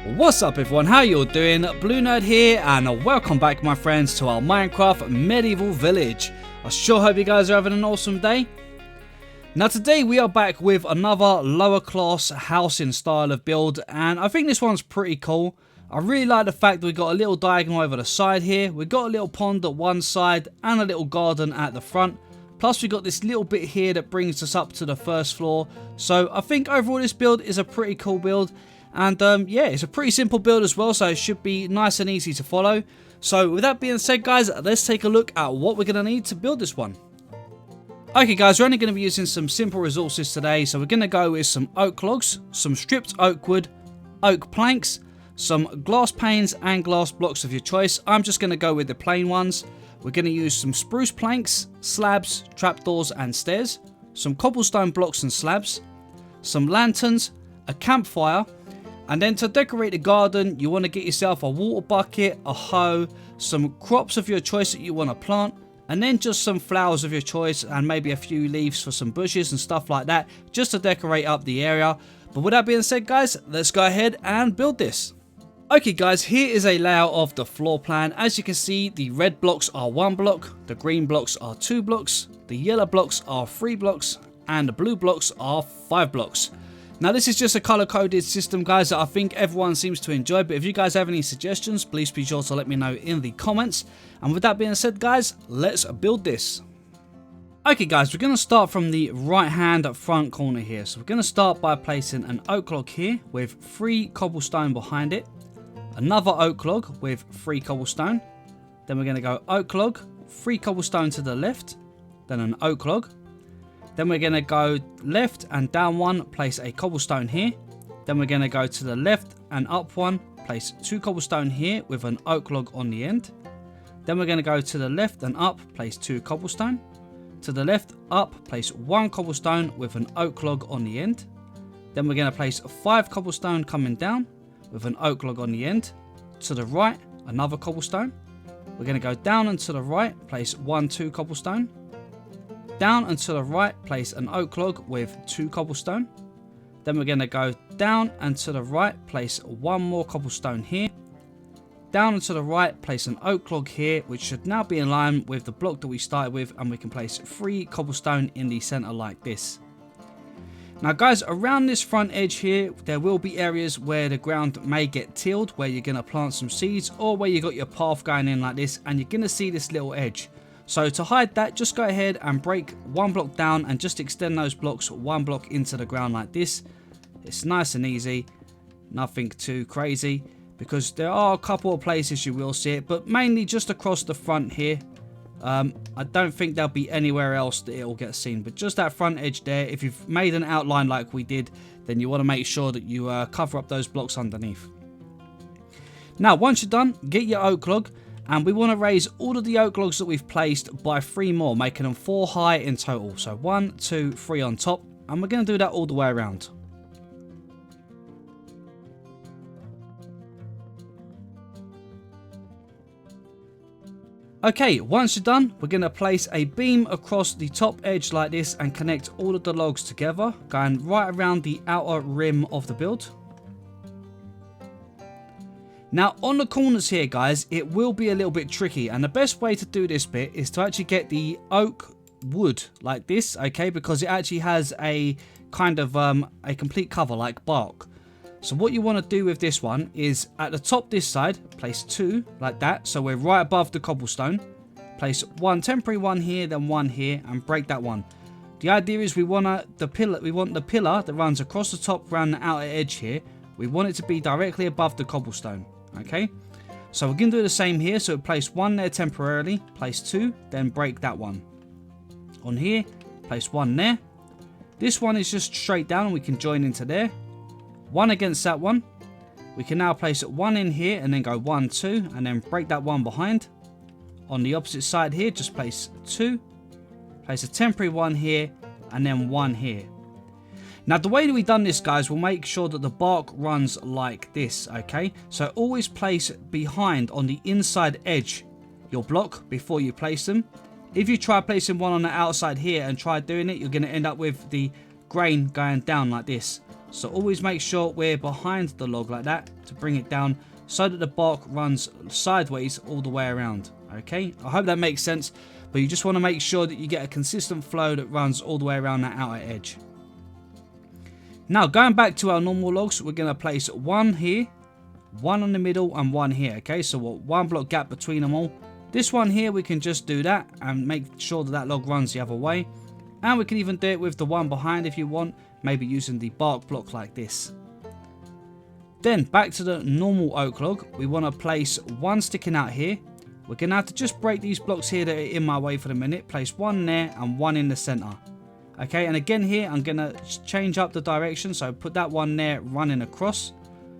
What's up everyone, how you all doing? BlueNerd here and welcome back my friends to our Minecraft medieval village. I sure hope you guys are having an awesome day. Now today we are back with another lower class housing style of build, and I think this one's pretty cool. I really like the fact that we got a little diagonal over the side here, we got a little pond at one side and a little garden at the front. Plus we got this little bit here that brings us up to the first floor. So I think overall this build is a pretty cool build. And yeah, it's a pretty simple build as well, so it should be nice and easy to follow. So with that being said guys, let's take a look at what we're going to need to build this one. Okay guys, we're only going to be using some simple resources today. So we're going to go with some oak logs, some stripped oak wood, oak planks, some glass panes and glass blocks of your choice. I'm just going to go with the plain ones. We're going to use some spruce planks, slabs, trapdoors and stairs, some cobblestone blocks and slabs, some lanterns, a campfire. And then to decorate the garden, you want to get yourself a water bucket, a hoe, some crops of your choice that you want to plant, and then just some flowers of your choice and maybe a few leaves for some bushes and stuff like that, just to decorate up the area. But with that being said guys, let's go ahead and build this. Okay guys, here is a layout of the floor plan. As you can see, the red blocks are 1 block, the green blocks are 2 blocks, the yellow blocks are 3 blocks, and the blue blocks are 5 blocks. Now this is just a color coded system guys that I think everyone seems to enjoy, but if you guys have any suggestions, please be sure to let me know in the comments. And with that being said guys, let's build this. Okay guys, we're going to start from the right hand front corner here. So we're going to start by placing an oak log here with 3 cobblestone behind it, another oak log with 3 cobblestone, then we're going to go oak log, 3 cobblestone to the left, then an oak log. Then we're going to go left and down 1, place a cobblestone here. Then we're going to go to the left and up 1, place 2 cobblestone here with an oak log on the end. Then we're going to go to the left and up, place 2 cobblestone. To the left, up, place 1 cobblestone with an oak log on the end. Then we're going to place 5 cobblestone coming down with an oak log on the end. To the right, another cobblestone. We're going to go down and to the right, place 1, 2 cobblestone. Down and to the right, place an oak log with 2 cobblestone. Then we're going to go down and to the right, place 1 more cobblestone here. Down and to the right, place an oak log here, which should now be in line with the block that we started with, and we can place 3 cobblestone in the center like this. Now guys, around this front edge here, there will be areas where the ground may get tilled, where you're going to plant some seeds, or where you got your path going in like this, and you're going to see this little edge. So to hide that, just go ahead and break 1 block down and just extend those blocks 1 block into the ground like this. It's nice and easy, nothing too crazy, because there are a couple of places you will see it, but mainly just across the front here. I don't think there'll be anywhere else that it will get seen, but just that front edge there. If you've made an outline like we did, then you want to make sure that you cover up those blocks underneath. Now once you're done, get your oak log. And we want to raise all of the oak logs that we've placed by 3 more, making them 4 high in total. So 1, 2, 3 on top. And we're going to do that all the way around. Okay, once you're done, we're going to place a beam across the top edge like this and connect all of the logs together, going right around the outer rim of the build. Now on the corners here guys, it will be a little bit tricky, and the best way to do this bit is to actually get the oak wood like this, okay, because it actually has a kind of a complete cover like bark. So what you want to do with this one is at the top this side, place 2 like that, so we're right above the cobblestone. Place 1 temporary one here, then 1 here, and break that one. The idea is we want the pillar that runs across the top around the outer edge here. We want it to be directly above the cobblestone. Okay, so we're going to do the same here. So place 1 there temporarily, place 2, then break that one. On here, place 1 there. This one is just straight down and we can join into there. 1 against that one. We can now place 1 in here and then go 1, 2, and then break that one behind. On the opposite side here, just place 2. Place a temporary one here and then 1 here. Now the way that we've done this guys, we'll make sure that the bark runs like this, okay? So always place behind on the inside edge your block before you place them. If you try placing one on the outside here and try doing it, you're going to end up with the grain going down like this. So always make sure we're behind the log like that to bring it down so that the bark runs sideways all the way around. Okay, I hope that makes sense, but you just want to make sure that you get a consistent flow that runs all the way around that outer edge. Now going back to our normal logs, we're going to place one here, one in the middle and one here. Okay, so one block gap between them all. This one here, we can just do that and make sure that that log runs the other way. And we can even do it with the one behind if you want, maybe using the bark block like this. Then back to the normal oak log, we want to place one sticking out here. We're going to have to just break these blocks here that are in my way for the minute. Place one there and one in the center. Okay, and again here, I'm going to change up the direction. So put that one there running across,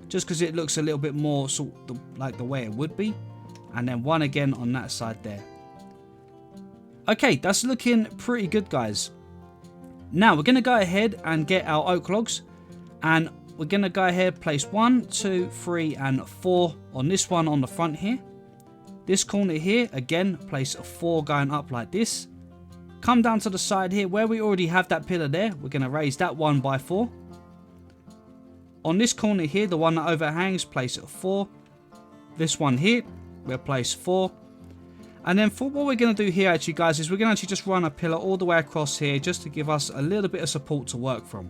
just because it looks a little bit more sort of like the way it would be. And then one again on that side there. Okay, that's looking pretty good, guys. Now we're going to go ahead and get our oak logs, and we're going to go ahead, place 1, 2, 3 and 4 on this one on the front here. This corner here, again, place 4 going up like this. Come down to the side here where we already have that pillar there. We're going to raise that one by 4. On this corner here, the one that overhangs, place 4. This one here, we'll place 4. And then for what we're going to do here actually, guys, is we're going to actually just run a pillar all the way across here just to give us a little bit of support to work from.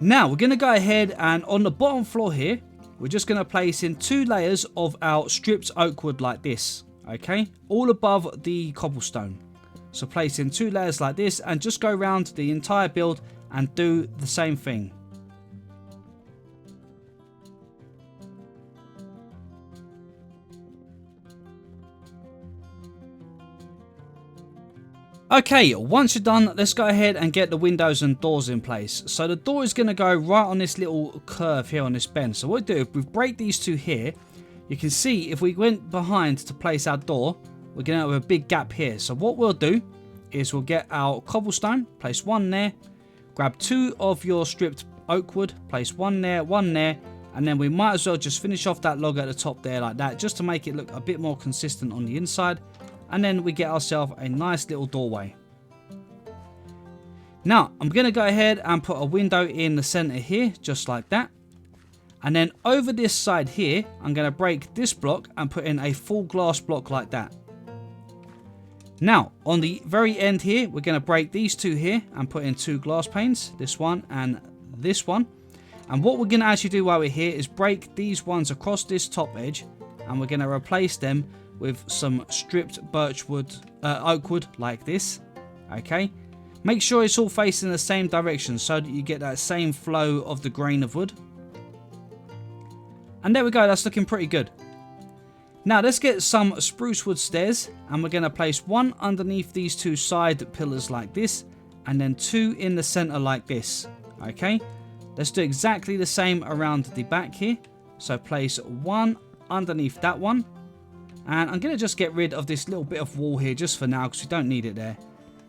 Now we're going to go ahead and on the bottom floor here, we're just going to place in 2 layers of our stripped oak wood like this. Okay, all above the cobblestone. So place in 2 layers like this and just go around the entire build and do the same thing. Okay, once you're done, let's go ahead and get the windows and doors in place. So the door is going to go right on this little curve here on this bend. So what we do, if we break these 2 here, you can see if we went behind to place our door, we're going to have a big gap here. So what we'll do is we'll get our cobblestone, place 1 there, grab 2 of your stripped oak wood, place 1 there, and then we might as well just finish off that log at the top there like that, just to make it look a bit more consistent on the inside. And then we get ourselves a nice little doorway. Now, I'm going to go ahead and put a window in the center here, just like that. And then over this side here, I'm going to break this block and put in a full glass block like that. Now, on the very end here, we're going to break these 2 here and put in 2 glass panes, this one and this one. And what we're going to actually do while we're here is break these ones across this top edge, and we're going to replace them with some stripped oak wood like this. Okay, make sure it's all facing the same direction so that you get that same flow of the grain of wood. And there we go, that's looking pretty good. Now let's get some spruce wood stairs, and we're going to place 1 underneath these 2 side pillars like this, and then 2 in the center like this. Okay, let's do exactly the same around the back here. So place 1 underneath that one. And I'm going to just get rid of this little bit of wall here just for now because we don't need it there.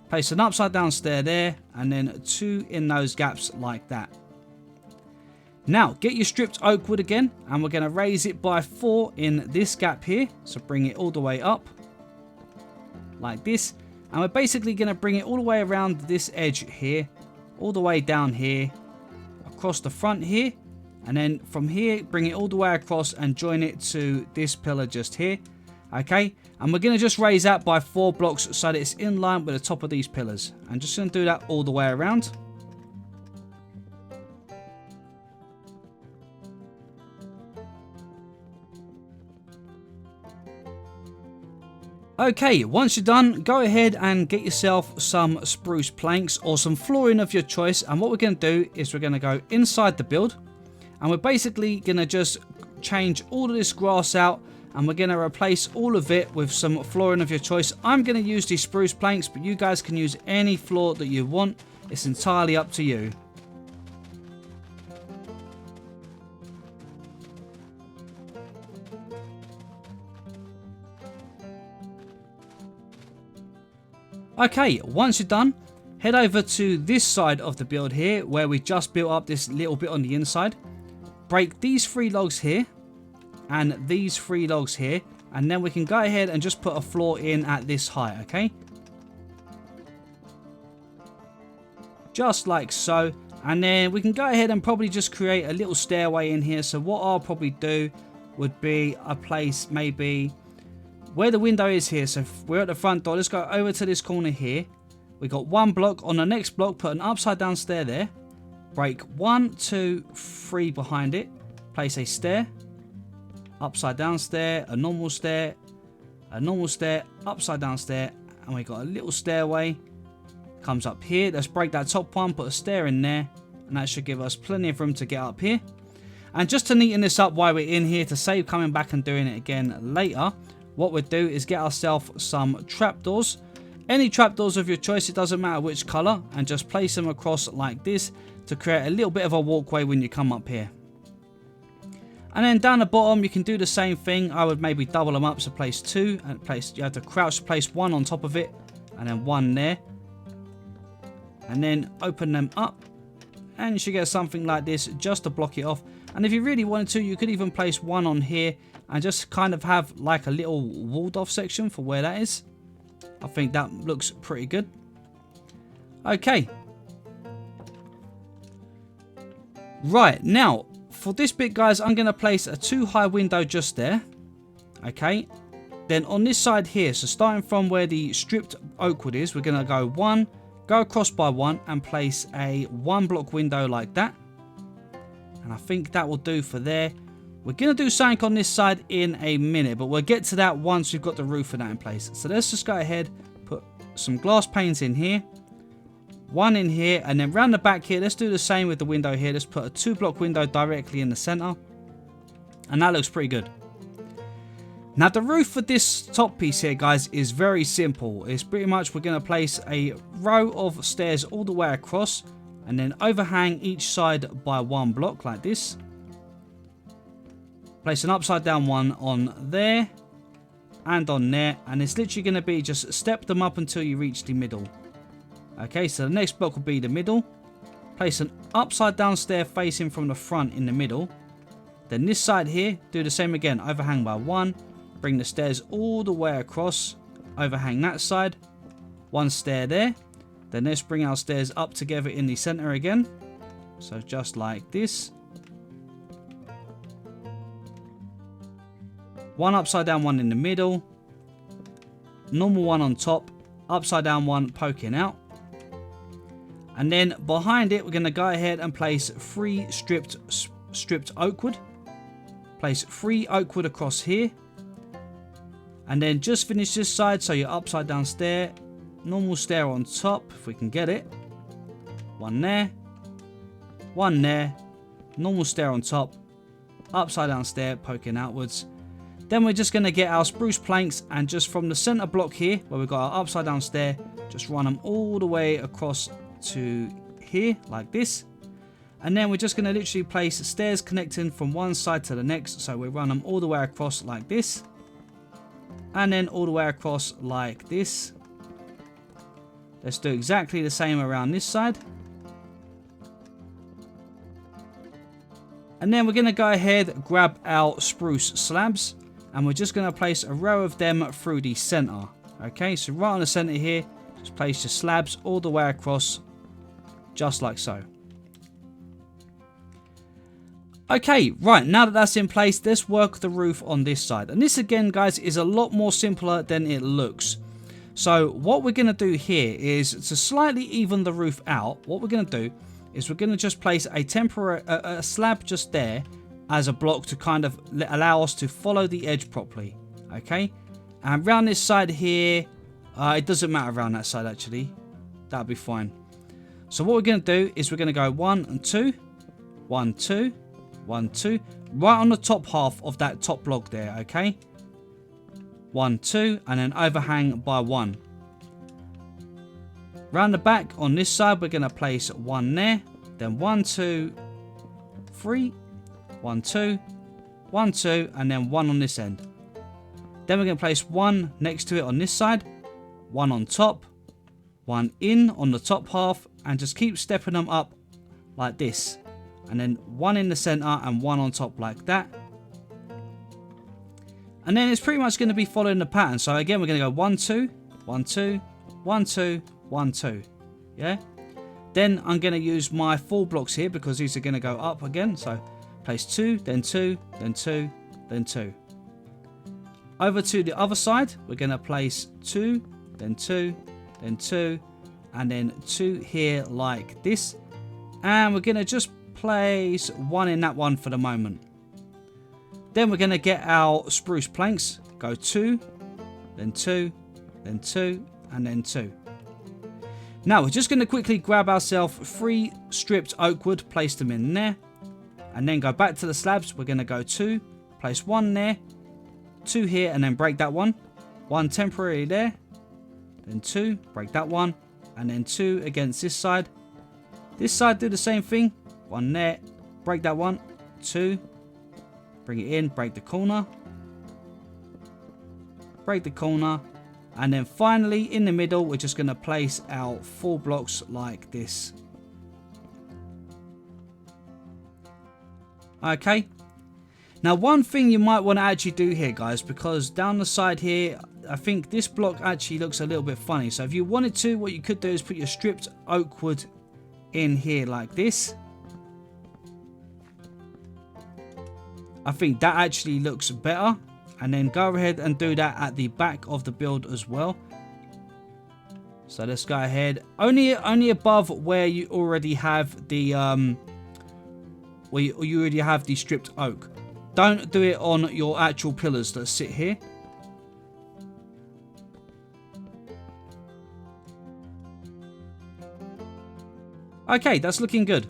Place an upside down stair there and then 2 in those gaps like that. Now get your stripped oak wood again, and we're going to raise it by 4 in this gap here. So bring it all the way up like this. And we're basically going to bring it all the way around this edge here, all the way down here, across the front here. And then from here, bring it all the way across and join it to this pillar just here. Okay, and we're going to just raise that by 4 blocks so that it's in line with the top of these pillars. I'm just going to do that all the way around. Okay, once you're done, go ahead and get yourself some spruce planks or some flooring of your choice. And what we're going to do is we're going to go inside the build, and we're basically going to just change all of this grass out, and we're going to replace all of it with some flooring of your choice. I'm going to use these spruce planks, but you guys can use any floor that you want. It's entirely up to you. Okay, once you're done, head over to this side of the build here where we just built up this little bit on the inside. Break these 3 logs here and these 3 logs here, and then we can go ahead and just put a floor in at this height. Okay, just like so. And then we can go ahead and probably just create a little stairway in here. So what I'll probably do would be a place maybe where the window is here. So if we're at the front door, let's go over to this corner here. We got one block. On the next block, put an upside down stair there. Break 1, 2, 3 behind it. Place a stair. Upside down stair. A normal stair. A normal stair. Upside down stair. And we got a little stairway. Comes up here. Let's break that top one. Put a stair in there. And that should give us plenty of room to get up here. And just to neaten this up while we're in here, to save coming back and doing it again later, what we'll do is get ourselves some trapdoors. Any trapdoors of your choice, it doesn't matter which colour, and just place them across like this to create a little bit of a walkway when you come up here. And then down the bottom you can do the same thing. I would maybe double them up, so place 2 and you have to crouch to place 1 on top of it and then 1 there. And then open them up and you should get something like this just to block it off. And if you really wanted to, you could even place 1 on here and just kind of have like a little walled off section for where that is. I think that looks pretty good. Okay. Right, now for this bit, guys, I'm going to place a 2 high window just there. Okay. Then on this side here, so starting from where the stripped oak wood is, we're going to go 1, go across by 1 and place a 1 block window like that. And I think that will do for there. We're going to do something on this side in a minute, but we'll get to that once we've got the roof and that in place. So let's just go ahead, put some glass panes in here. 1 in here, and then round the back here, let's do the same with the window here. Let's put a 2 block window directly in the center. And that looks pretty good. Now the roof for this top piece here, guys, is very simple. It's pretty much we're going to place a row of stairs all the way across and then overhang each side by 1 block like this. Place an upside down one on there and on there, and it's literally going to be just step them up until you reach the middle. Okay, so the next block will be the middle. Place an upside down stair facing from the front in the middle. Then this side here, do the same again, overhang by 1. Bring the stairs all the way across, overhang that side, 1 stair there. Then let's bring our stairs up together in the center again. So just like this. 1 upside down one in the middle. Normal one on top. Upside down one poking out. And then behind it, we're going to go ahead and place 3 stripped oak wood. Place 3 oak wood across here. And then just finish this side, so your upside down stair, normal stair on top, if we can get it. 1 there, 1 there, normal stair on top, upside down stair poking outwards. Then we're just going to get our spruce planks, and just from the center block here, where we've got our upside down stair, just run them all the way across to here, like this. And then we're just going to literally place stairs connecting from one side to the next, so we run them all the way across like this. And then all the way across like this. Let's do exactly the same around this side. And then we're going to go ahead, grab our spruce slabs, and we're just going to place a row of them through the center. Okay, so right on the center here, just place your slabs all the way across, just like so. Okay, right, now that that's in place, let's work the roof on this side. And this again, guys, is a lot more simpler than it looks. So what we're going to do here is to slightly even the roof out. What we're going to do is we're going to just place a temporary a slab just there as a block to kind of allow us to follow the edge properly. Okay, and around this side here, it doesn't matter around that side actually. That'll be fine. So what we're going to do is we're going to go 1 and 2, 1, 2. 1, 2, right on the top half of that top block there, okay? 1, 2, and then overhang by 1. Round the back on this side, we're going to place 1 there, then 1, 2, 3, 1, 2, 1, 2, and then 1 on this end. Then we're going to place 1 next to it on this side, 1 on top, 1 in on the top half, and just keep stepping them up like this. And then 1 in the center and 1 on top like that. And then it's pretty much going to be following the pattern. So again, we're going to go 1, 2, 1, 2, 1, 2, 1, 2. Yeah. Then I'm going to use my 4 blocks here because these are going to go up again. So place 2, then 2, then 2, then 2. Over to the other side, we're going to place 2, then 2, then 2, and then 2 here like this. And we're going to just place 1 in that one for the moment. Then we're going to get our spruce planks. Go 2, then 2, then 2, and then 2. Now we're just going to quickly grab ourselves 3 stripped oak wood, place them in there. And then go back to the slabs. We're going to go 2, place 1 there, 2 here, and then break that one. 1 temporarily there. Then 2, break that one. And then 2 against this side. This side do the same thing. 1 there, break that one. 2, bring it in, break the corner. Break the corner. And then finally in the middle we're just going to place our 4 blocks like this. Okay. Now one thing you might want to actually do here, guys, because down the side here I think this block actually looks a little bit funny. So if you wanted to, what you could do is put your stripped oak wood in here like this. I think that actually looks better. And then go ahead and do that at the back of the build as well. So let's go ahead. Only above where you already have the where you already have the stripped oak. Don't do it on your actual pillars that sit here. Okay, that's looking good.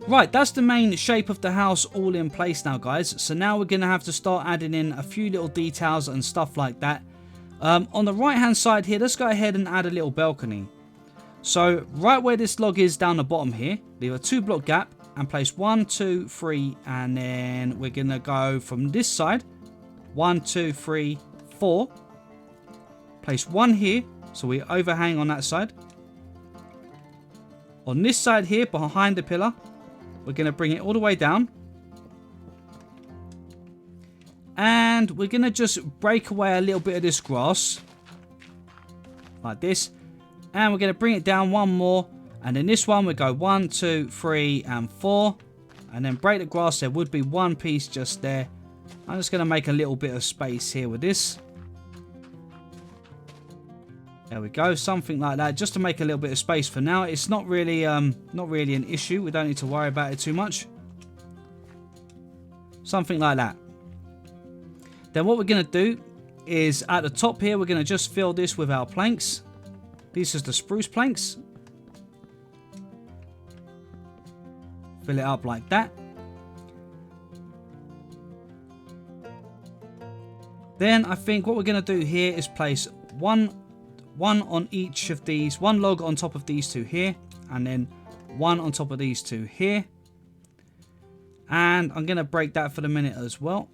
Right, that's the main shape of the house all in place now, guys. So now we're going to have to start adding in a few little details and stuff like that. On the right hand side here, let's go ahead and add a little balcony. So right where this log is down the bottom here, leave a 2 block gap and place 1, 2, 3, and then we're going to go from this side 1, 2, 3, 4. Place 1 here, so we overhang on that side. On this side here, behind the pillar, we're going to bring it all the way down. And we're going to just break away a little bit of this grass. Like this. And we're going to bring it down 1 more. And then this one we go 1, 2, 3, and 4. And then break the grass. There would be 1 piece just there. I'm just going to make a little bit of space here with this. There we go, something like that, just to make a little bit of space for now. It's not really an issue. We don't need to worry about it too much. Something like that. Then what we're going to do is at the top here, we're going to just fill this with our planks. These are the spruce planks. Fill it up like that. Then I think what we're going to do here is place one on each of these, 1 log on top of these 2 here, and then 1 on top of these 2 here. And I'm going to break that for the minute as well.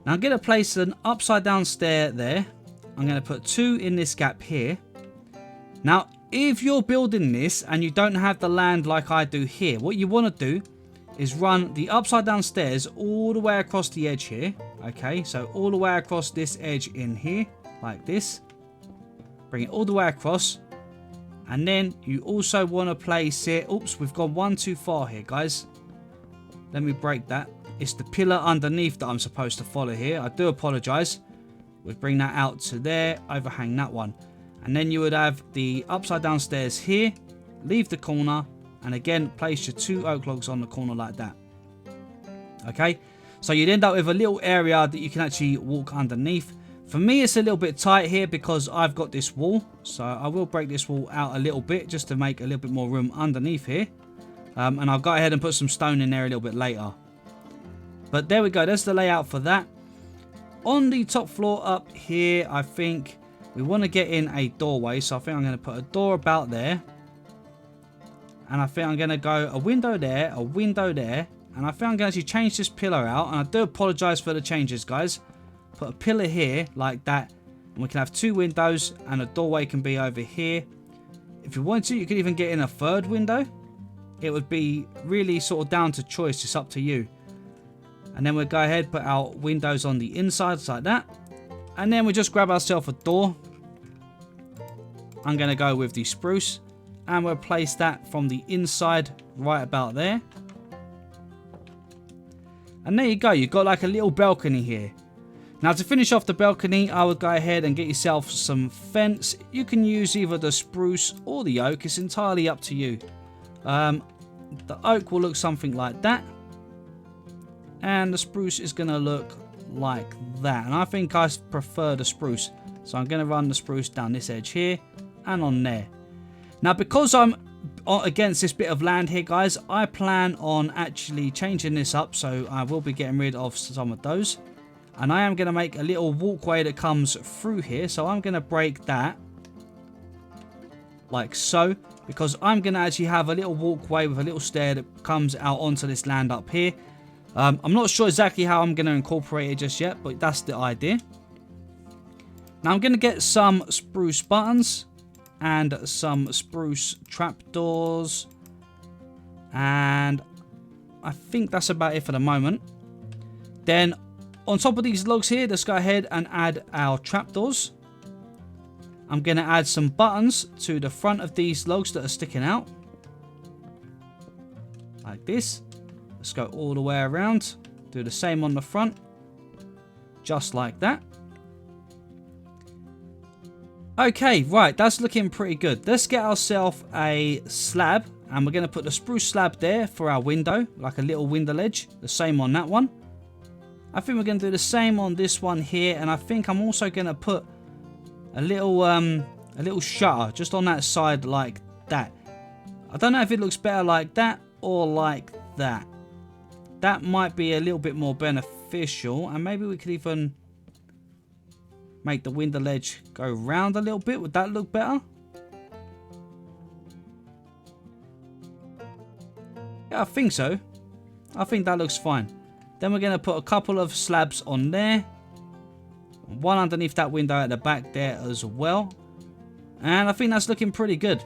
Now I'm going to place an upside down stair there. I'm going to put 2 in this gap here. Now if you're building this and you don't have the land like I do here, what you want to do is run the upside down stairs all the way across the edge here. Okay, so all the way across this edge in here. Like this. Bring it all the way across. And then you also want to place it. Oops, we've gone 1 too far here, guys. Let me break that. It's the pillar underneath that I'm supposed to follow here. I do apologize. We'll bring that out to there. Overhang that one. And then you would have the upside down stairs here. Leave the corner. And again, place your 2 oak logs on the corner like that. Okay. So you'd end up with a little area that you can actually walk underneath. For me, it's a little bit tight here because I've got this wall. So I will break this wall out a little bit just to make a little bit more room underneath here. And I'll go ahead and put some stone in there a little bit later. But there we go. That's the layout for that. On the top floor up here, I think we want to get in a doorway. So I think I'm going to put a door about there. And I think I'm going to go a window there, a window there. And I think I'm going to actually change this pillar out. And I do apologize for the changes, guys. Put a pillar here like that, and we can have 2 windows, and a doorway can be over here. If you want to, you could even get in a 3rd window. It would be really sort of down to choice. It's up to you. And then we'll go ahead, put our windows on the inside like that, and then we just grab ourselves a door. I'm going to go with the spruce, and we'll place that from the inside right about there. And there you go, you've got like a little balcony here. Now to finish off the balcony, I would go ahead and get yourself some fence. You can use either the spruce or the oak, it's entirely up to you. The oak will look something like that. And the spruce is going to look like that. And I think I prefer the spruce. So I'm going to run the spruce down this edge here and on there. Now because I'm against this bit of land here, guys, I plan on actually changing this up. So I will be getting rid of some of those. And I am going to make a little walkway that comes through here. So I'm going to break that like so. Because I'm going to actually have a little walkway with a little stair that comes out onto this land up here. I'm not sure exactly how I'm going to incorporate it just yet, but that's the idea. Now I'm going to get some spruce buttons and some spruce trapdoors. And I think that's about it for the moment. Then on top of these logs here, let's go ahead and add our trapdoors. I'm going to add some buttons to the front of these logs that are sticking out. Like this. Let's go all the way around. Do the same on the front. Just like that. Okay, right. That's looking pretty good. Let's get ourselves a slab. And we're going to put the spruce slab there for our window. Like a little window ledge. The same on that one. I think we're going to do the same on this one here. And I think I'm also going to put a little shutter just on that side like that. I don't know if it looks better like that or like that. That might be a little bit more beneficial, and maybe we could even make the window ledge go round a little bit. Would that look better? Yeah, I think so. I think that looks fine. Then we're going to put a couple of slabs on there. One underneath that window at the back there as well. And I think that's looking pretty good.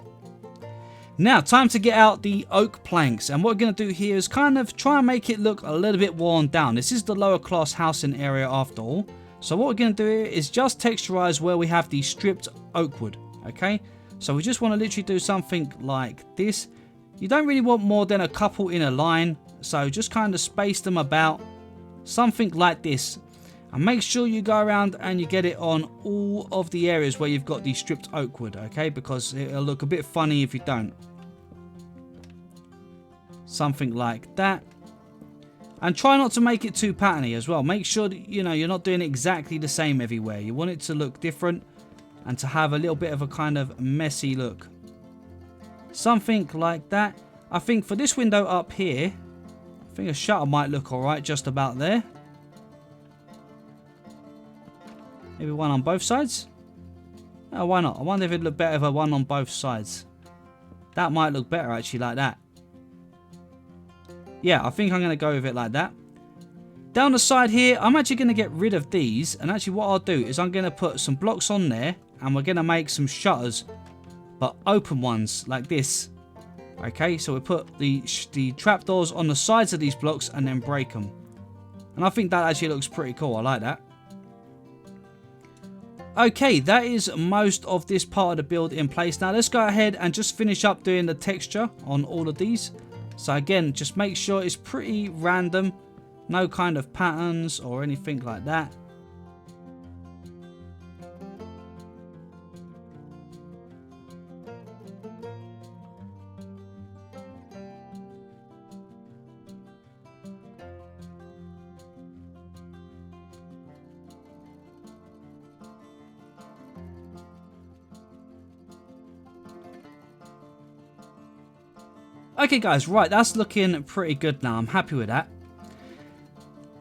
Now, time to get out the oak planks. And what we're going to do here is kind of try and make it look a little bit worn down. This is the lower class housing area after all. So what we're going to do here is just texturize where we have the stripped oak wood. Okay? So we just want to literally do something like this. You don't really want more than a couple in a line. So just kind of space them about. Something like this. And make sure you go around and you get it on all of the areas where you've got the stripped oak wood, okay? Because it'll look a bit funny if you don't. Something like that. And try not to make it too patterny as well. Make sure that, you know, you're not doing exactly the same everywhere. You want it to look different and to have a little bit of a kind of messy look. Something like that. I think for this window up here, I think a shutter might look alright just about there. Maybe one on both sides? Oh, why not? I wonder if it'd look better if I one on both sides. That might look better actually like that. Yeah, I think I'm going to go with it like that. Down the side here, I'm actually going to get rid of these. And actually what I'll do is I'm going to put some blocks on there. And we're going to make some shutters. But open ones like this. Okay, so we put the trapdoors on the sides of these blocks and then break them. And I think that actually looks pretty cool. I like that. Okay, that is most of this part of the build in place. Now let's go ahead and just finish up doing the texture on all of these. So again, just make sure it's pretty random. No kind of patterns or anything like that. Okay guys, right, that's looking pretty good now. I'm happy with that.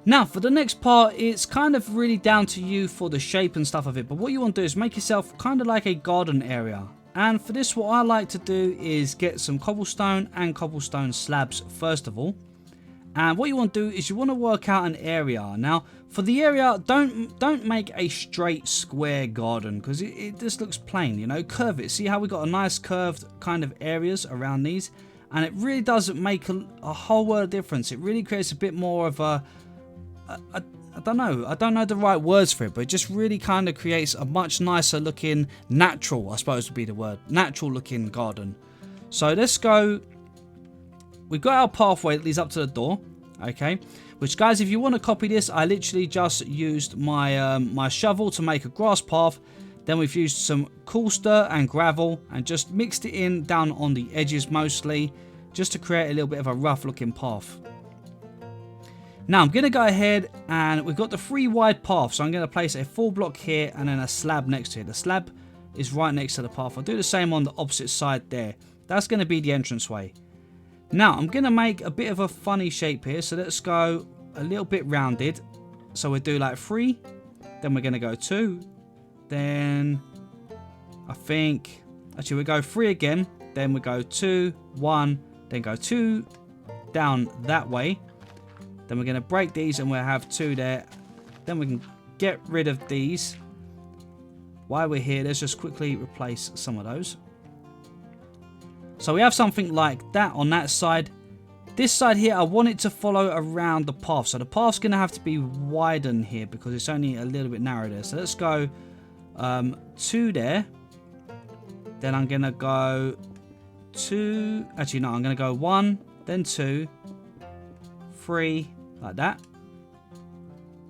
Now for the next part, it's kind of really down to you for the shape and stuff of it. But what you want to do is make yourself kind of like a garden area. And for this, what I like to do is get some cobblestone and cobblestone slabs first of all. And what you want to do is you want to work out an area. Now for the area, don't make a straight square garden because it just looks plain, you know. Curve it. See how we got a nice curved kind of areas around these. And it really does make a whole world of difference. It really creates a bit more of a I don't know the right words for it, but it just really kind of creates a much nicer looking, natural, I suppose would be the word, natural looking garden. So let's go. We've got our pathway that leads up to the door, okay? Which, guys, if you want to copy this, I literally just used my my shovel to make a grass path. Then we've used some coolster and gravel and just mixed it in down on the edges mostly, just to create a little bit of a rough looking path. Now I'm going to go ahead and we've got the 3 wide paths, so I'm going to place a full block here and then a slab next to it. The slab is right next to the path. I'll do the same on the opposite side there. That's going to be the entranceway. Now I'm going to make a bit of a funny shape here, so let's go a little bit rounded. So we'll do like 3, then we're going to go 2, then I think, actually we go 3 again, then we go 2, 1, then go 2 down that way. Then we're going to break these and we'll have 2 there. Then we can get rid of these. While we're here, let's just quickly replace some of those. So we have something like that on that side. This side here, I want it to follow around the path. So the path's going to have to be widened here because it's only a little bit narrow there. So let's go 2 there. Then I'm going to go 2. Actually, no, I'm going to go 1, then 2, 3, like that.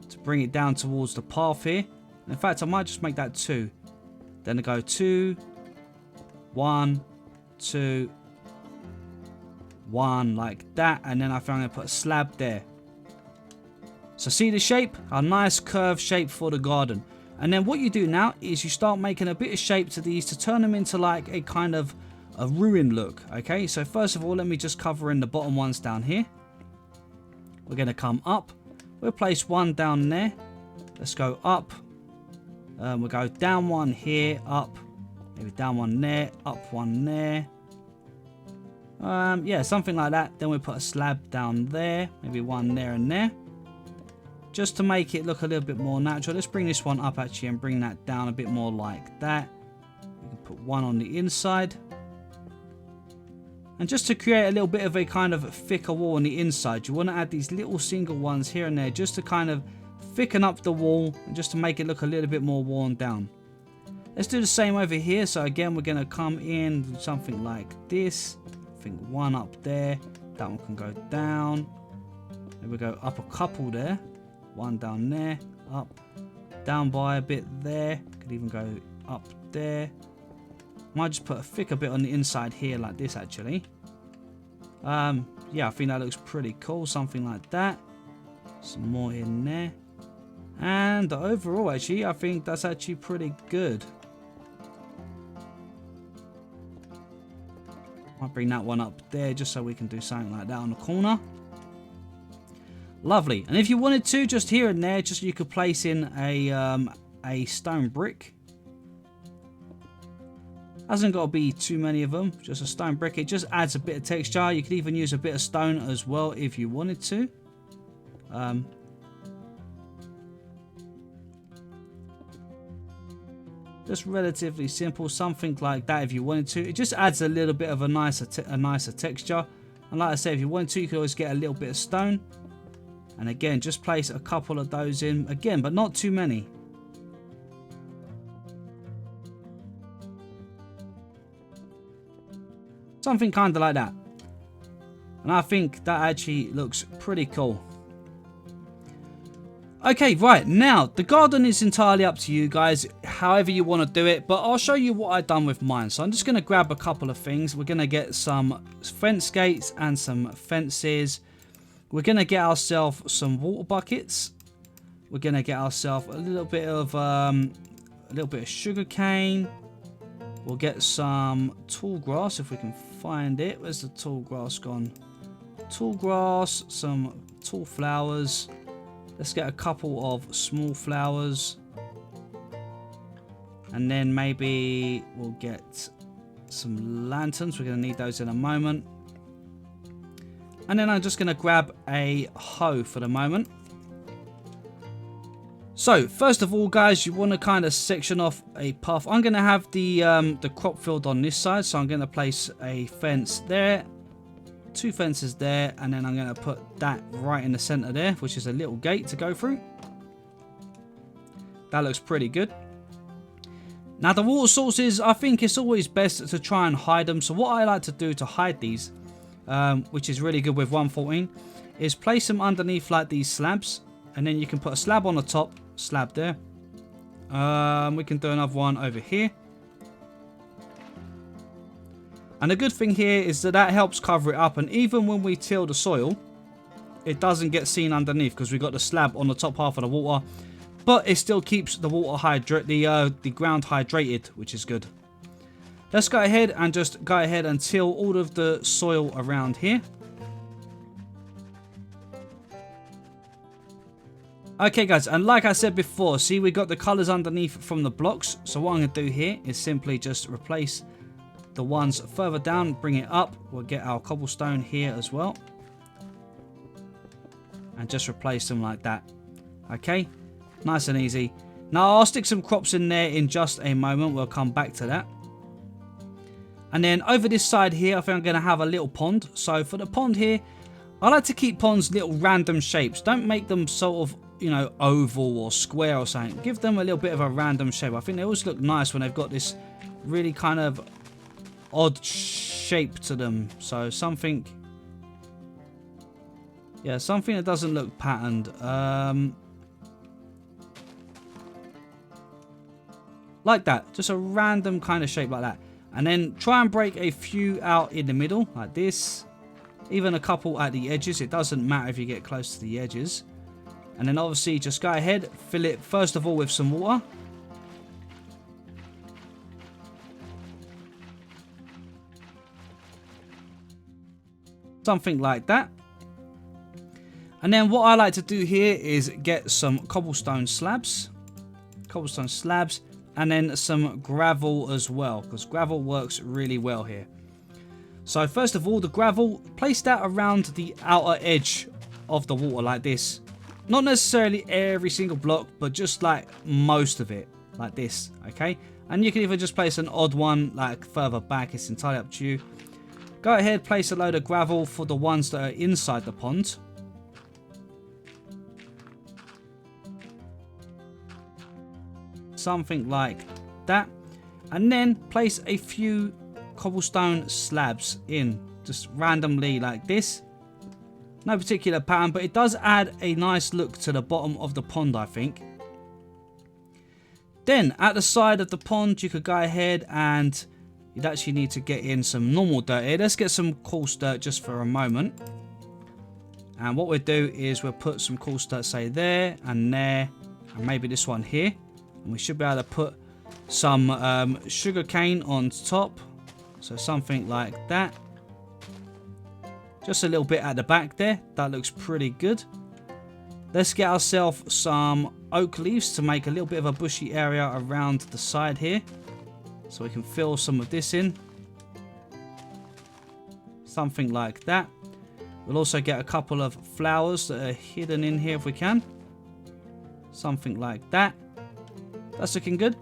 To bring it down towards the path here. In fact, I might just make that 2. Then I go 2, 1, 2, 1, like that. And then I think I'm going to put a slab there. So see the shape? A nice curved shape for the garden. And then what you do now is you start making a bit of shape to these to turn them into like a kind of a ruin look. Okay, so first of all, let me just cover in the bottom ones down here. We're going to come up. We'll place 1 down there. Let's go up. We'll go down 1 here, up. Maybe down 1 there, up 1 there. Yeah, something like that. Then we'll put a slab down there. Maybe 1 there and there. Just to make it look a little bit more natural. Let's bring this one up actually and bring that down a bit more like that. We can put 1 on the inside. And just to create a little bit of a kind of thicker wall on the inside, you want to add these little single ones here and there just to kind of thicken up the wall and just to make it look a little bit more worn down. Let's do the same over here. So again, we're going to come in with something like this. I think 1 up there. That one can go down. Then we go up a couple there. 1 down there. Up. Down by a bit there. Could even go up there. Might just put a thicker bit on the inside here like this actually. Yeah, I think that looks pretty cool. Something like that. Some more in there. And overall actually, I think that's actually pretty good. Might bring that one up there just so we can do something like that on the corner. Lovely. And if you wanted to, just here and there, just you could place in a stone brick. Hasn't got to be too many of them, just a stone brick. It just adds a bit of texture. You could even use a bit of stone as well if you wanted to. Just relatively simple, something like that if you wanted to. It just adds a little bit of a nicer texture. And like I said, if you wanted to, you could always get a little bit of stone. And again, just place a couple of those in. Again, but not too many. Something kind of like that. And I think that actually looks pretty cool. Okay, right, now the garden is entirely up to you guys, however you want to do it, but I'll show you what I've done with mine. So I'm just going to grab a couple of things. We're going to get some fence gates and some fences. We're going to get ourselves some water buckets. We're going to get ourselves a little bit of sugar cane. We'll get some tall grass if we can find it. Where's the tall grass gone? Tall grass, some tall flowers. Let's get a couple of small flowers. And then maybe we'll get some lanterns. We're going to need those in a moment. And then I'm just going to grab a hoe for the moment. So, first of all, guys, you want to kind of section off a path. I'm going to have the crop field on this side. So I'm going to place a fence there. 2 fences there, and then I'm going to put that right in the center there, which is a little gate to go through. That looks pretty good. Now the water sources, I think it's always best to try and hide them. So what I like to do to hide these, which is really good with 114, is place them underneath like these slabs. And then you can put a slab on the top, slab there. We can do another one over here. And the good thing here is that helps cover it up. And even when we till the soil, it doesn't get seen underneath because we've got the slab on the top half of the water. But it still keeps the the ground hydrated, which is good. Let's go ahead and just go ahead and till all of the soil around here. Okay guys, and like I said before, see we got the colours underneath from the blocks. So what I'm going to do here is simply just replace the ones further down, bring it up. We'll get our cobblestone here as well. And just replace them like that. Okay. Nice and easy. Now I'll stick some crops in there in just a moment. We'll come back to that. And then over this side here, I think I'm going to have a little pond. So for the pond here, I like to keep ponds little random shapes. Don't make them sort of, you know, oval or square or something. Give them a little bit of a random shape. I think they always look nice when they've got this really kind of odd shape to them. So something, yeah, something that doesn't look patterned. Like that, just a random kind of shape like that. And then try and break a few out in the middle like this. Even a couple at the edges. It doesn't matter if you get close to the edges. And then obviously just go ahead, fill it first of all with some water. Something like that. And then what I like to do here is get some cobblestone slabs. Cobblestone slabs. And then some gravel as well, because gravel works really well here. So first of all, the gravel, place that around the outer edge of the water like this. Not necessarily every single block, but just like most of it, like this, okay? And you can even just place an odd one like further back, it's entirely up to you. Go ahead, place a load of gravel for the ones that are inside the pond. Something like that. And then place a few cobblestone slabs in, just randomly like this. No particular pattern, but it does add a nice look to the bottom of the pond, I think. Then at the side of the pond, you could go ahead and you'd actually need to get in some normal dirt here. Let's get some coarse dirt just for a moment. And what we'll do is we'll put some coarse dirt, say there and maybe this one here. And we should be able to put some sugar cane on top. So something like that. Just a little bit at the back there. That looks pretty good. Let's get ourselves some oak leaves to make a little bit of a bushy area around the side here. So we can fill some of this in. Something like that. We'll also get a couple of flowers that are hidden in here if we can. Something like that. That's looking good.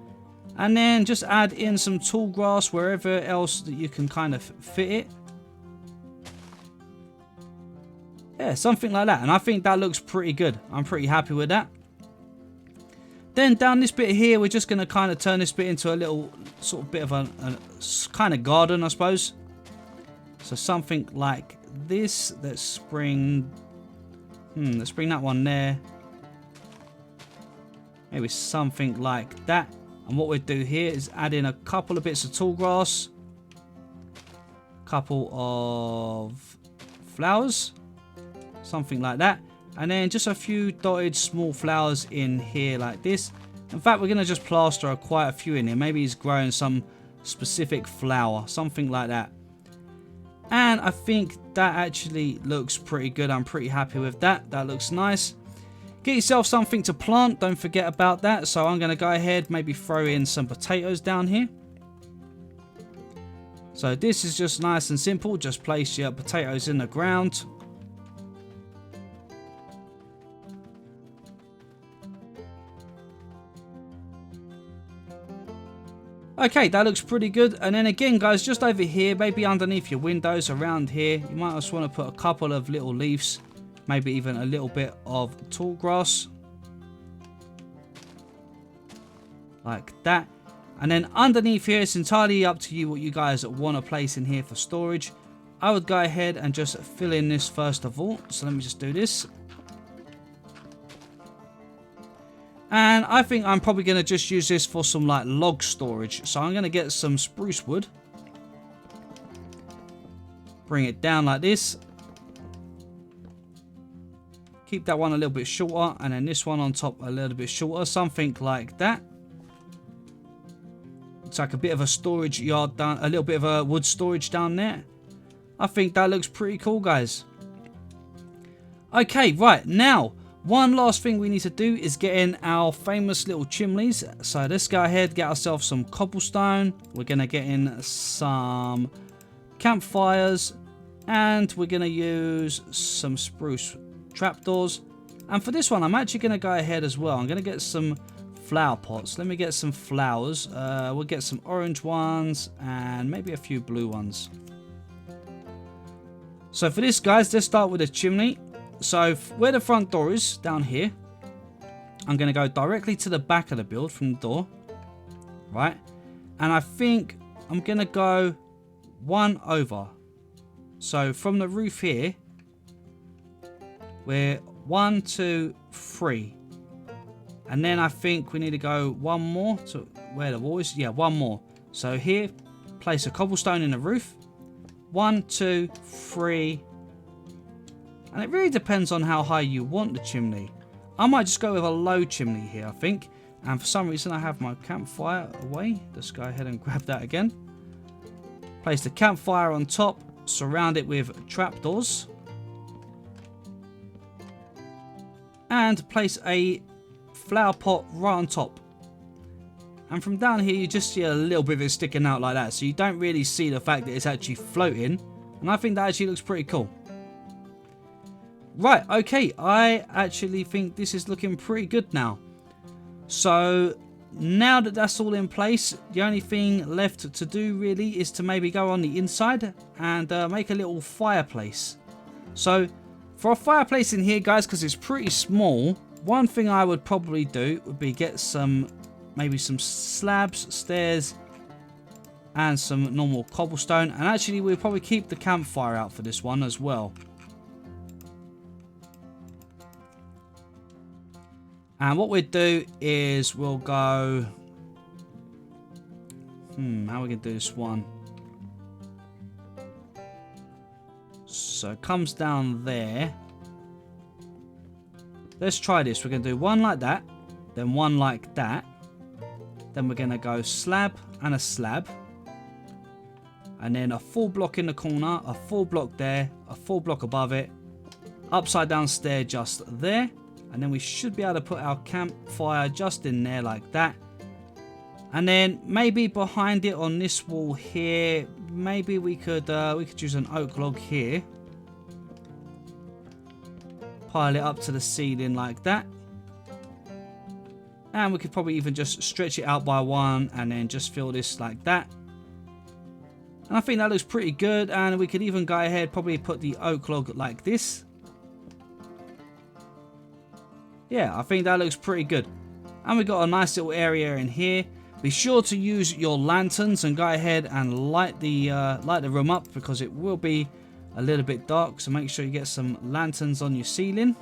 And then just add in some tall grass wherever else that you can kind of fit it. Yeah, something like that. And I think that looks pretty good. I'm pretty happy with that. Then down this bit here, we're just going to kind of turn this bit into a little sort of bit of a kind of garden, I suppose. So something like this. Let's bring that one there. Maybe something like that. And what we'll do here is add in a couple of bits of tall grass. Couple of flowers. Something like that. And then just a few dotted small flowers in here like this. In fact, we're going to just plaster quite a few in here. Maybe he's growing some specific flower. Something like that. And I think that actually looks pretty good. I'm pretty happy with that. That looks nice. Get yourself something to plant. Don't forget about that. So I'm going to go ahead, maybe throw in some potatoes down here. So this is just nice and simple. Just place your potatoes in the ground. Okay, that looks pretty good. And then again, guys, just over here, maybe underneath your windows around here, you might just want to put a couple of little leaves. Maybe even a little bit of tall grass. like that. And then underneath here, it's entirely up to you what you guys want to place in here for storage. I would go ahead and just fill in this first of all. So let me just do this. And I think I'm probably going to just use this for some like log storage. So I'm going to get some spruce wood. Bring it down like this. Keep that one a little bit shorter. And then this one on top a little bit shorter. Something like that. It's like a bit of a storage yard down. A little bit of a wood storage down there. I think that looks pretty cool, guys. Okay, right. Now, one last thing we need to do is get in our famous little chimneys. So let's go ahead, get ourselves some cobblestone. We're going to get in some campfires. And we're going to use some spruce trapdoors. And for this one, I'm actually going to go ahead as well. I'm going to get some flower pots. Let me get some flowers. We'll get some orange ones and maybe a few blue ones. So for this, guys, let's start with a chimney. So where the front door is, down here, I'm going to go directly to the back of the build from the door. Right? And I think I'm going to go one over. So from the roof here, we're 1, 2, 3. And then I think we need to go one more to where the wall is. Yeah, one more. So here, place a cobblestone in the roof. 1, 2, 3. And it really depends on how high you want the chimney. I might just go with a low chimney here, I think. And for some reason, I have my campfire away. Let's go ahead and grab that again. Place the campfire on top. Surround it with trapdoors. And place a flower pot right on top. And from down here, you just see a little bit of it sticking out like that. So you don't really see the fact that it's actually floating. And I think that actually looks pretty cool. Right, okay. I actually think this is looking pretty good now. So now that that's all in place, the only thing left to do really is to maybe go on the inside and make a little fireplace. So for a fireplace in here, guys, because it's pretty small, one thing I would probably do would be get maybe some slabs, stairs, and some normal cobblestone. And actually, we'll probably keep the campfire out for this one as well. And what we'll do is we'll go... how are we going to do this one? So it comes down there. Let's try this. We're going to do one like that. Then one like that. Then we're going to go slab and a slab. And then a full block in the corner. A full block there. A full block above it. Upside down stair just there. And then we should be able to put our campfire just in there like that. And then maybe behind it on this wall here, maybe we could use an oak log here. Pile it up to the ceiling like that. And we could probably even just stretch it out by one and then just fill this like that. And I think that looks pretty good. And we could even go ahead, probably put the oak log like this. Yeah, I think that looks pretty good. And we've got a nice little area in here. Be sure to use your lanterns and go ahead and light the room up because it will be a little bit dark. So make sure you get some lanterns on your ceiling.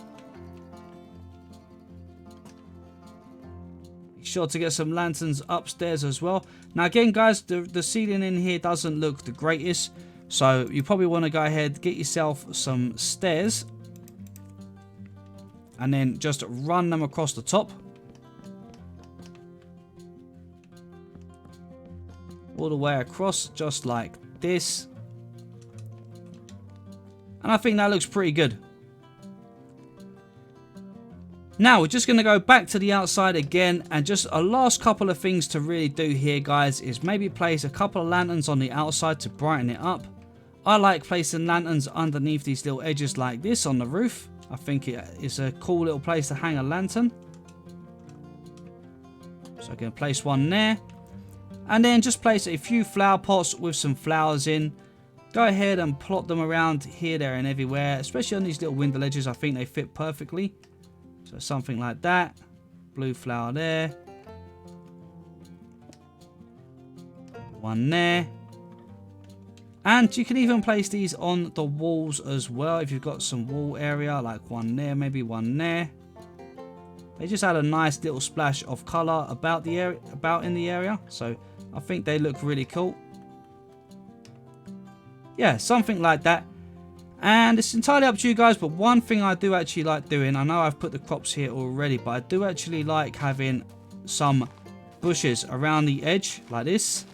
Be sure to get some lanterns upstairs as well. Now again, guys, the ceiling in here doesn't look the greatest. So you probably want to go ahead, get yourself some stairs. And then just run them across the top. All the way across, just like this. And I think that looks pretty good. Now, we're just going to go back to the outside again. And just a last couple of things to really do here, guys, is maybe place a couple of lanterns on the outside to brighten it up. I like placing lanterns underneath these little edges like this on the roof. I think it is a cool little place to hang a lantern. So I'm going to place one there. And then just place a few flower pots with some flowers in. Go ahead and plot them around here, there and everywhere. Especially on these little window ledges. I think they fit perfectly. So something like that. Blue flower there. One there. And you can even place these on the walls as well. If you've got some wall area, like one there, maybe one there. They just add a nice little splash of colour about in the area. So I think they look really cool. Yeah, something like that. And it's entirely up to you guys, but one thing I do actually like doing, I know I've put the crops here already, but I do actually like having some bushes around the edge like this.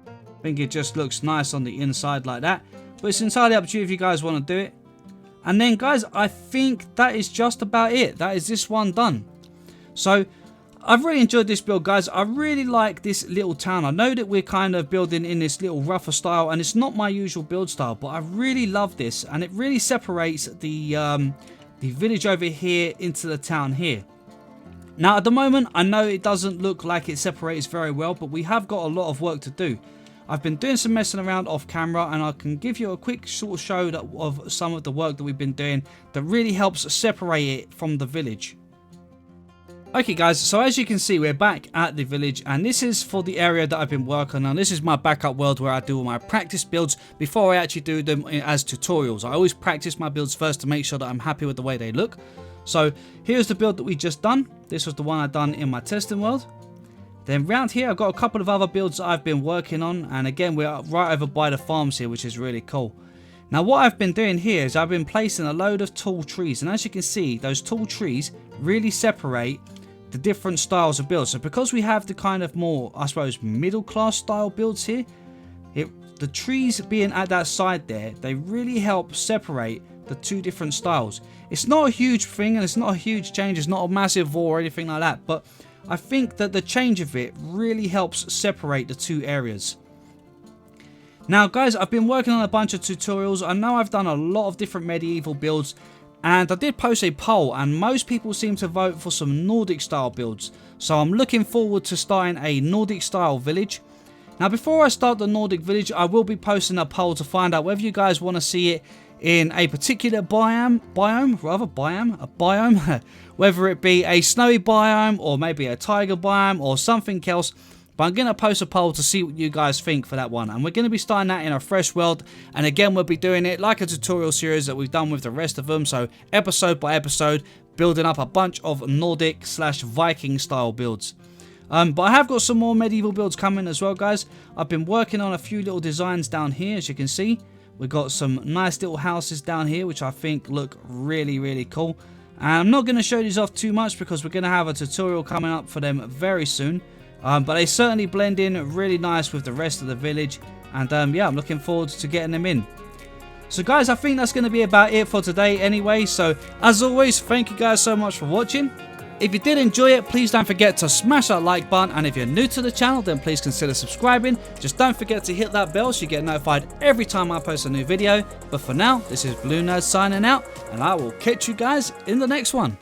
I think it just looks nice on the inside like that, but it's entirely up to you if you guys want to do it. And then guys, I think that is just about it. That is this one done. So I've really enjoyed this build, guys. I really like this little town. I know that we're kind of building in this little rougher style, and it's not my usual build style, but I really love this, and it really separates the village over here into the town here. Now, at the moment, I know it doesn't look like it separates very well, but we have got a lot of work to do. I've been doing some messing around off camera, and I can give you a quick sort of show of some of the work that we've been doing that really helps separate it from the village. Okay guys, so as you can see, we're back at the village, and this is for the area that I've been working on. This is my backup world where I do all my practice builds before I actually do them as tutorials. I always practice my builds first to make sure that I'm happy with the way they look. So here's the build that we just done. This was the one I done in my testing world. Then round here I've got a couple of other builds that I've been working on, and again we're right over by the farms here, which is really cool. Now what I've been doing here is I've been placing a load of tall trees, and as you can see, those tall trees really separate the different styles of builds. So because we have the kind of more, I suppose, middle class style builds here, the trees being at that side there, they really help separate the two different styles. It's not a huge thing, and it's not a huge change, it's not a massive war or anything like that, but I think that the change of it really helps separate the two areas. Now guys, I've been working on a bunch of tutorials. I know I've done a lot of different medieval builds, and I did post a poll, and most people seem to vote for some Nordic style builds. So I'm looking forward to starting a Nordic style village. Now before I start the Nordic village, I will be posting a poll to find out whether you guys want to see it in a particular biome, whether it be a snowy biome or maybe a tiger biome or something else. But I'm going to post a poll to see what you guys think for that one. And we're going to be starting that in a fresh world. And again, we'll be doing it like a tutorial series that we've done with the rest of them. So episode by episode, building up a bunch of Nordic / Viking style builds. But I have got some more medieval builds coming as well, guys. I've been working on a few little designs down here, as you can see. We've got some nice little houses down here, which I think look really, really cool. And I'm not going to show these off too much because we're going to have a tutorial coming up for them very soon. But they certainly blend in really nice with the rest of the village. And yeah, I'm looking forward to getting them in. So guys, I think that's going to be about it for today anyway. So as always, thank you guys so much for watching. If you did enjoy it, please don't forget to smash that like button. And if you're new to the channel, then please consider subscribing. Just don't forget to hit that bell so you get notified every time I post a new video. But for now, this is BlueNerd signing out, and I will catch you guys in the next one.